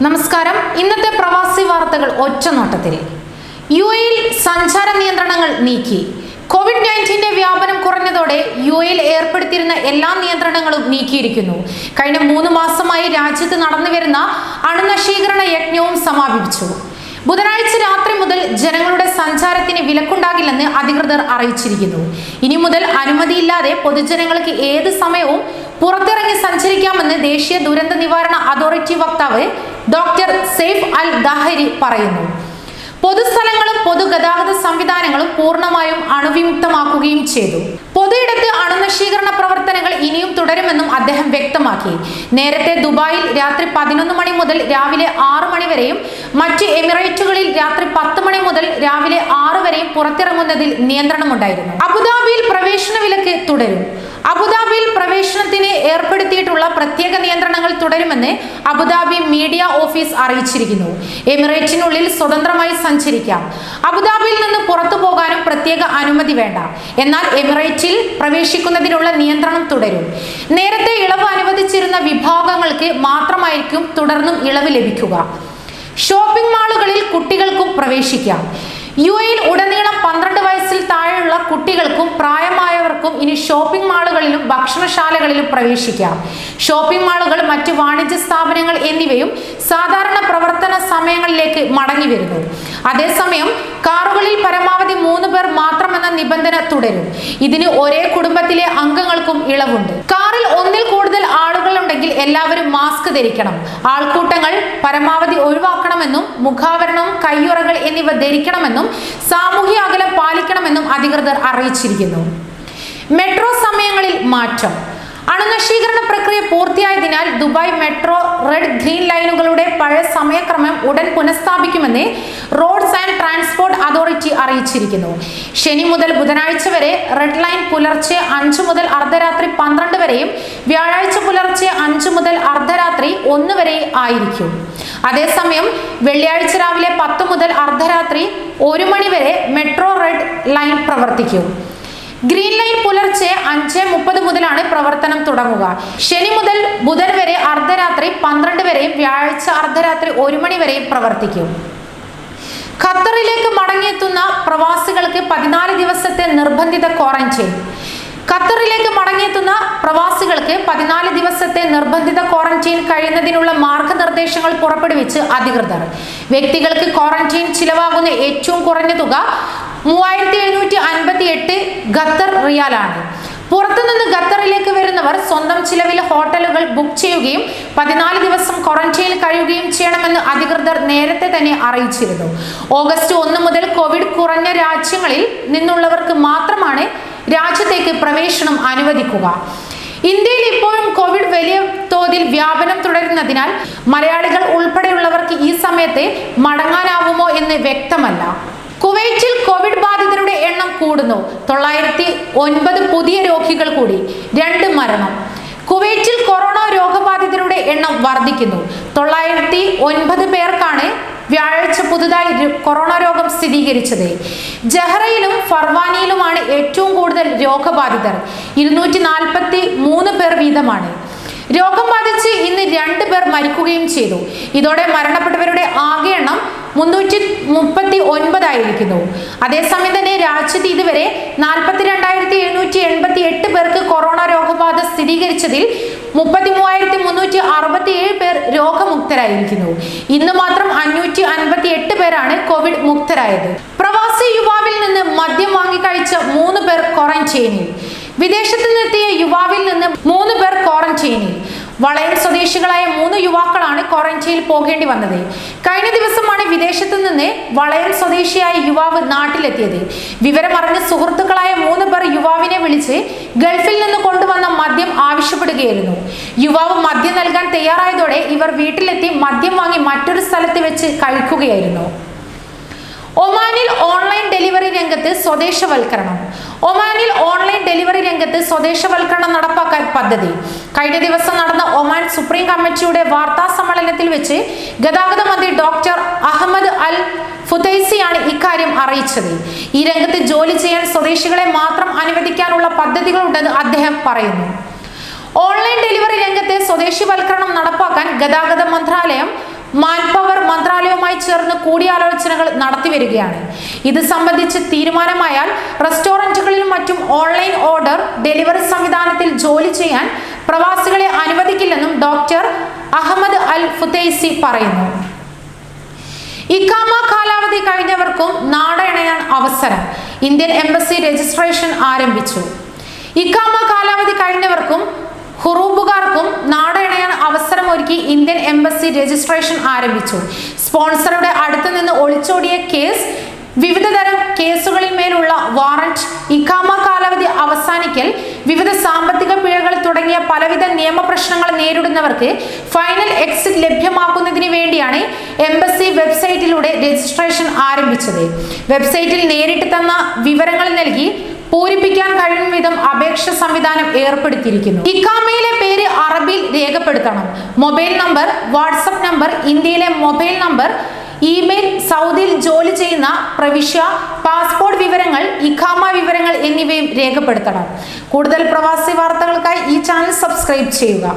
നമസ്കാരം. ഇന്നത്തെ പ്രവാസി വാർത്തകൾ ഒറ്റനോട്ടത്തിൽ. യുഎഇയിൽ സഞ്ചാര നിയന്ത്രണങ്ങൾ നീക്കി. കോവിഡ്-19 വ്യാപനം കുറഞ്ഞതോടെ യുഎഇയിൽ ഏർപ്പെടുത്തിയിരുന്ന എല്ലാ നിയന്ത്രണങ്ങളും നീക്കിയിരിക്കുന്നു. കഴിഞ്ഞ 3 മാസമായി രാജ്യത്ത് നടന്നുവരുന്ന അണുനശീകരണ യജ്ഞവും സമാപിച്ചു. ബുധനാഴ്ച രാത്രി മുതൽ ജനങ്ങളുടെ സഞ്ചാരത്തിന് വിലക്കുണ്ടാകില്ലെന്ന് അധികൃതർ അറിയിച്ചിരിക്കുന്നു. ഇനി മുതൽ അനുമതിയില്ലാതെ പൊതുജനങ്ങൾക്ക് ഏത് സമയവും പുറത്തിറങ്ങി സഞ്ചരിക്കാമെന്ന് ദേശീയ ദുരന്ത നിവാരണ അതോറിറ്റി വക്താവ് ഡോക്ടർ സെയ്ഫ് അൽ ദാഹരി പറയുന്നു. പൊതുസ്ഥലങ്ങളും പൊതുഗതാഗത സംവിധാനങ്ങളും പൂർണ്ണമായും അണുവിമുക്തമാക്കുകയും ചെയ്തു. പൊതുയിടത്ത് അണുനശീകരണ പ്രവർത്തനങ്ങൾ ഇനിയും തുടരുമെന്നും അദ്ദേഹം വ്യക്തമാക്കി. നേരത്തെ ദുബായിൽ രാത്രി 11 മണി മുതൽ രാവിലെ 6 മണി വരെയും മറ്റ് എമിറേറ്റുകളിൽ രാത്രി 10 മണി മുതൽ രാവിലെ 6 വരെയും പുറത്തിറങ്ങുന്നതിൽ നിയന്ത്രണമുണ്ടായിരുന്നു. അബുദാബിയിൽ പ്രവേശന വിലക്ക് തുടരും. അബുദാബിയിൽ പ്രവേശനത്തിന് ഏർപ്പെടുത്തിയിട്ടുള്ള പ്രത്യേക നിയന്ത്രണങ്ങൾ തുടരുമെന്ന് അബുദാബി മീഡിയ ഓഫീസ് അറിയിച്ചിരിക്കുന്നു. എമിറേറ്റിനുള്ളിൽ സ്വതന്ത്രമായി സഞ്ചരിക്കാം. അബുദാബിയിൽ നിന്ന് പുറത്തു പോകാനും പ്രത്യേക അനുമതി വേണ്ട. എന്നാൽ എമിറേറ്റിൽ പ്രവേശിക്കുന്നതിനുള്ള നിയന്ത്രണം തുടരും. നേരത്തെ ഇളവ് അനുവദിച്ചിരുന്ന വിഭാഗങ്ങൾക്ക് മാത്രമായിരിക്കും തുടർന്നും ഇളവ് ലഭിക്കുക. ഷോപ്പിംഗ് മാളുകളിൽ കുട്ടികൾക്കും പ്രവേശിക്കാം. യുഎഇയിൽ ഉടനീളം 12 വയസ്സിൽ താഴെയുള്ള കുട്ടികൾക്കും പ്രായമായവർക്കും ഇനി ഷോപ്പിംഗ് മാളുകളിലും ഭക്ഷണശാലകളിലും പ്രവേശിക്കാം. ഷോപ്പിംഗ് മാളുകൾ, മറ്റ് വാണിജ്യ സ്ഥാപനങ്ങൾ എന്നിവയും സാധാരണ പ്രവർത്തന സമയങ്ങളിലേക്ക് മടങ്ങി വരുന്നു. അതേസമയം കാറുകളിൽ പരമാവധി 3 പേർ മാത്രമെന്ന നിബന്ധന തുടരും. ഇതിന് ഒരേ കുടുംബത്തിലെ അംഗങ്ങൾക്കും ഇളവുണ്ട്. കാറിൽ ഒന്നിൽ കൂടുതൽ ആളുകളുണ്ടെങ്കിൽ എല്ലാവരും മാസ്ക് ധരിക്കണം. ആൾക്കൂട്ടങ്ങൾ പരമാവധി ഒഴിവാക്കണമെന്നും മുഖാവരണം, കയ്യുറകൾ എന്നിവ ധരിക്കണമെന്നും സാമൂഹ്യ അകലം പാലിക്കണമെന്നും അധികൃതർ അറിയിച്ചിരിക്കുന്നു. മെട്രോ സമയങ്ങളിൽ മാറ്റം. അണുനശീകരണ പ്രക്രിയ പൂർത്തിയായതിനാൽ ദുബായ് മെട്രോ റെഡ്, ഗ്രീൻ ലൈനുകളുടെ പഴയ സമയക്രമം ഉടൻ പുനഃസ്ഥാപിക്കുമെന്ന് റോഡ്സ് ആൻഡ് ട്രാൻസ്പോർട്ട് അതോറിറ്റി അറിയിച്ചിരിക്കുന്നു. ശനി മുതൽ ബുധനാഴ്ച വരെ റെഡ് ലൈൻ പുലർച്ചെ 5 മുതൽ അർദ്ധരാത്രി 12 വരെയും വ്യാഴാഴ്ച പുലർച്ചെ 5 മുതൽ അർദ്ധരാത്രി 1 വരെ ആയിരിക്കും. അതേസമയം വെള്ളിയാഴ്ച രാവിലെ 10 മുതൽ അർദ്ധരാത്രി 1 മണി വരെ മെട്രോ റെഡ് ലൈൻ പ്രവർത്തിക്കും. ഗ്രീൻ ലൈൻ പുലർച്ചെ 5:30 മുതലാണ് പ്രവർത്തനം തുടങ്ങുക. ശനി മുതൽ ബുധൻ വരെ അർദ്ധരാത്രി 12 വരെയും വ്യാഴാഴ്ച അർദ്ധരാത്രി 1 മണി വരെയും പ്രവർത്തിക്കും. ഖത്തറിലേക്ക് മടങ്ങിയെത്തുന്ന പ്രവാസികൾക്ക് 14 ദിവസത്തെ നിർബന്ധിത ക്വാറന്റൈൻ. ഖത്തറിലേക്ക് മടങ്ങിയെത്തുന്ന പ്രവാസികൾക്ക് 14 ദിവസത്തെ നിർബന്ധിത ക്വാറന്റൈൻ കഴിയുന്നതിനുള്ള മാർഗനിർദ്ദേശങ്ങൾ പുറപ്പെടുവിച്ച് അധികൃതർ. വ്യക്തികൾക്ക് ക്വാറന്റൈൻ ചിലവാകുന്ന ഏറ്റവും കുറഞ്ഞ തുക 3758 ഖത്തർ റിയാലാണ്. പുറത്തുനിന്ന് ഖത്തറിലേക്ക് വരുന്നവർ സ്വന്തം ചിലവിൽ ഹോട്ടലുകൾ ബുക്ക് ചെയ്യുകയും 14 ദിവസം ക്വാറന്റൈനിൽ കഴിയുകയും ചെയ്യണമെന്ന് അധികൃതർ നേരത്തെ തന്നെ അറിയിച്ചിരുന്നു. ഓഗസ്റ്റ് 1 മുതൽ കോവിഡ് കുറഞ്ഞ രാജ്യങ്ങളിൽ നിന്നുള്ളവർക്ക് മാത്രമാണ് രാജ്യത്തേക്ക് പ്രവേശനം അനുവദിക്കുക. ഇന്ത്യയിൽ ഇപ്പോഴും കോവിഡ് വലിയ തോതിൽ വ്യാപനം തുടരുന്നതിനാൽ മലയാളികൾ ഉൾപ്പെടെയുള്ളവർക്ക് ഈ സമയത്ത് മടങ്ങാനാവുമോ എന്ന് വ്യക്തമല്ല. കുവൈറ്റിൽ കോവിഡ് ബാധിതരുടെ എണ്ണം കൂടുന്നു. 909 പുതിയ രോഗികൾ കൂടി, 2 മരണം. കുവൈറ്റിൽ കൊറോണ രോഗബാധിതരുടെ എണ്ണം വർദ്ധിക്കുന്നു. 909 പേർക്കാണ് വ്യാഴാഴ്ച പുതുതായി കൊറോണ രോഗം സ്ഥിരീകരിച്ചത്. ജഹ്റയിലും ഫർവാനിയിലുമാണ് ഏറ്റവും കൂടുതൽ രോഗബാധിതർ. 243 പേർ വീതമാണ്. രോഗം ബാധിച്ച് ഇന്ന് 2 പേർ മരിക്കുകയും ചെയ്തു. ഇതോടെ മരണപ്പെട്ടവരുടെ ആകെ എണ്ണം 339 ആയിരിക്കുന്നു. അതേസമയം തന്നെ രാജ്യത്ത് ഇതുവരെ 42,788 പേർക്ക് കൊറോണ രോഗബാധ സ്ഥിരീകരിച്ചതിൽ 33,367 പേർ രോഗമുക്തരായിരിക്കുന്നു. ഇന്ന് മാത്രം 558 പേരാണ് കോവിഡ് മുക്തരായത്. പ്രവാസി യുവാവിൽ നിന്ന് മദ്യം വാങ്ങി കഴിച്ച 3 പേർ ക്വാറന്റൈനിൽ. വിദേശത്ത് നിന്നെത്തിയ യുവാവിൽ നിന്ന് 3 പേർ ക്വാറന്റൈനിൽ. വളയം സ്വദേശികളായ 3 യുവാക്കളാണ് ക്വാറന്റൈനിൽ പോകേണ്ടി വന്നത്. കഴിഞ്ഞ ദിവസമാണ് വിദേശത്ത് നിന്ന് വളയം സ്വദേശിയായ യുവാവ് നാട്ടിലെത്തിയത്. വിവരമറിഞ്ഞ് സുഹൃത്തുക്കളായ 3 പേർ യുവാവിനെ വിളിച്ച് ഗൾഫിൽ നിന്ന് കൊണ്ടുവന്ന മദ്യം ആവശ്യപ്പെടുകയായിരുന്നു. യുവാവ് മദ്യം നൽകാൻ തയ്യാറായതോടെ ഇവർ വീട്ടിലെത്തി മദ്യം വാങ്ങി മറ്റൊരു സ്ഥലത്ത് വെച്ച് കഴിക്കുകയായിരുന്നു. ഒമാനിൽ ഓൺലൈൻ ഡെലിവറി രംഗത്ത് സ്വദേശവൽക്കരണം. ഒമാനിൽ ഓൺലൈൻ ഡെലിവറി രംഗത്ത് സ്വദേശവൽക്കരണം നടപ്പാക്കാൻ പദ്ധതി. കഴിഞ്ഞ ദിവസം നടന്ന ഒമാൻ സുപ്രീം കമ്മിറ്റിയുടെ വാർത്താ സമ്മേളനത്തിൽ വെച്ച് ഗതാഗത മന്ത്രി ഡോക്ടർ അഹമ്മദ് അൽ ഫുതൈസിയാണ് ഇക്കാര്യം അറിയിച്ചത്. ഈ രംഗത്ത് ജോലി ചെയ്യാൻ സ്വദേശികളെ മാത്രം അനുവദിക്കാനുള്ള പദ്ധതികളുണ്ടെന്ന് അദ്ദേഹം പറയുന്നു. ഓൺലൈൻ ഡെലിവറി രംഗത്തെ സ്വദേശിവൽക്കരണം നടപ്പാക്കാൻ ഗതാഗത മന്ത്രാലയം മാൻപവർ മന്ത്രാലയവുമായി ചേർന്ന് കൂടിയാലോചനകൾ നടത്തിവരികയാണ്. ഇത് സംബന്ധിച്ച് തീരുമാനമായാൽ റെസ്റ്റോറന്റുകളിലും മറ്റും ഓൺലൈൻ ഓർഡർ ഡെലിവറി സംവിധാനത്തിൽ ജോലി ചെയ്യാൻ പ്രവാസികളെ അനുവദിക്കില്ലെന്നും ഡോക്ടർ അഹമ്മദ് അൽ ഫുതൈസി പറയുന്നു. ഇഖാമ കാലാവധി കഴിഞ്ഞവർക്കും നാടണയാൻ അവസരം. ഇന്ത്യൻ എംബസി രജിസ്ട്രേഷൻ ആരംഭിച്ചു. ഇഖാമ കാലാവധി കഴിഞ്ഞവർക്കും ഹുറൂബുകാർക്കും നാടണയാൻ അവസരമൊരുക്കി ഇന്ത്യൻ എംബസി രജിസ്ട്രേഷൻ ആരംഭിച്ചു. സ്പോൺസറുടെ അടുത്ത് നിന്ന് ഒളിച്ചോടിയ കേസ്, വിവിധ തരം കേസുകളിൽ മേലുള്ള വാറന്റ്, ഇഖാമ കാലാവധി അവസാനിക്കൽ, വിവിധ സാമ്പത്തിക പിഴകൾ തുടങ്ങിയ പലവിധ നിയമപ്രശ്നങ്ങൾ നേരിടുന്നവർക്ക് ഫൈനൽ എക്സിറ്റ് ലഭ്യമാക്കുന്നതിന് വേണ്ടിയാണ് എംബസി വെബ്സൈറ്റിലൂടെ രജിസ്ട്രേഷൻ ആരംഭിച്ചത്. വെബ്സൈറ്റിൽ നേരിട്ട് തന്ന വിവരങ്ങൾ നൽകി പൂരിപ്പിക്കാൻ കഴിയും വിധം അപേക്ഷ സംവിധാനം ഏർപ്പെടുത്തിയിരിക്കുന്നു. ഇഖാമയിലെ പേര് അറബിയിൽ രേഖപ്പെടുത്തണം. മൊബൈൽ നമ്പർ, വാട്സപ്പ് നമ്പർ, ഇന്ത്യയിലെ മൊബൈൽ നമ്പർ, ഇമെയിൽ, സൗദിയിൽ ജോലി ചെയ്യുന്ന പ്രവിശ്യ, പാസ്പോർട്ട് വിവരങ്ങൾ, ഇഖാമ വിവരങ്ങൾ എന്നിവയും രേഖപ്പെടുത്തണം. കൂടുതൽ പ്രവാസി വാർത്തകൾക്കായി ഈ ചാനൽ സബ്സ്ക്രൈബ് ചെയ്യുക.